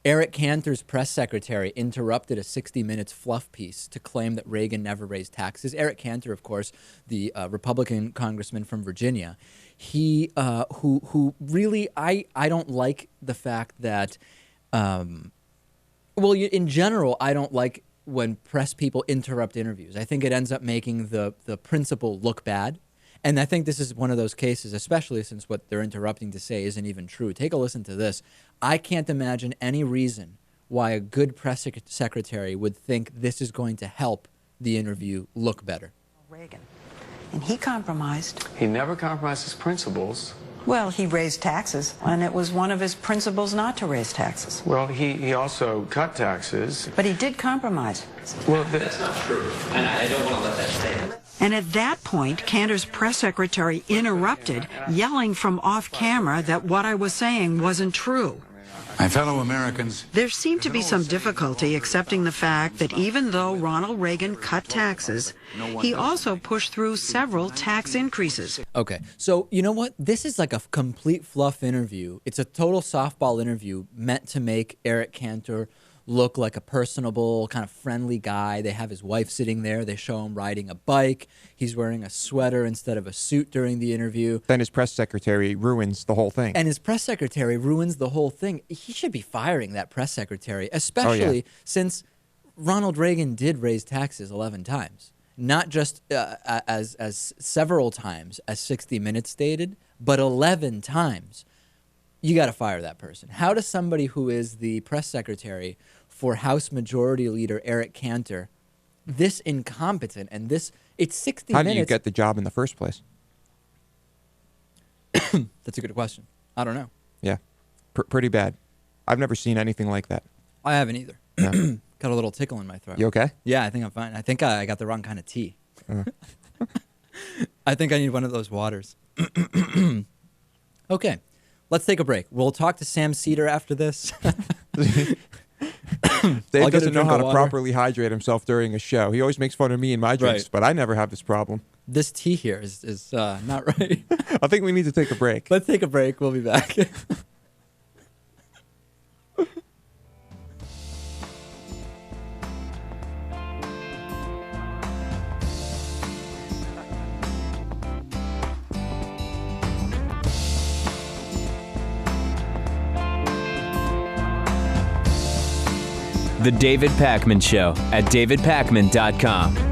Eric Cantor's press secretary interrupted a 60 Minutes fluff piece to claim that Reagan never raised taxes. Eric Cantor, of course, the Republican congressman from Virginia, he who really I don't like the fact that, in general, I don't like when press people interrupt interviews. I think it ends up making the principal look bad. And I think this is one of those cases, especially since what they're interrupting to say isn't even true. Take a listen to this. I can't imagine any reason why a good press secretary would think this is going to help the interview look better. Reagan. And he compromised. He never compromised his principles. Well, he raised taxes, and it was one of his principles not to raise taxes. Well, he also cut taxes. But he did compromise. Well, that's not true, and I don't want to let that stand. And at that point, Cantor's press secretary interrupted, yelling from off camera that what I was saying wasn't true. My fellow Americans, There seemed to be some difficulty accepting the fact that even though Ronald Reagan cut taxes, he also pushed through several tax increases. Okay, so you know what? This is like a complete fluff interview. It's a total softball interview meant to make Eric Cantor look like a personable, kind of friendly guy. They have his wife sitting there. They show him riding a bike. He's wearing a sweater instead of a suit during the interview. Then his press secretary ruins the whole thing. And his press secretary ruins the whole thing. He should be firing that press secretary, especially since Ronald Reagan did raise taxes 11 times. Not just as several times as 60 Minutes stated, but 11 times. You got to fire that person. How does somebody who is the press secretary for House Majority Leader Eric Cantor, this incompetent and this, it's 60 How minutes. do you get the job in the first place? That's a good question. I don't know. Yeah, pretty bad. I've never seen anything like that. I haven't either. Yeah. Got a little tickle in my throat. You okay? Yeah, I think I'm fine. I think I got the wrong kind of tea. I think I need one of those waters. Okay, let's take a break. We'll talk to Sam Cedar after this. Dave doesn't know how to properly hydrate himself during a show. He always makes fun of me and my drinks, Right. but I never have this problem. This tea here is not right. I think we need to take a break. Let's take a break. We'll be back. The David Pakman Show at davidpakman.com.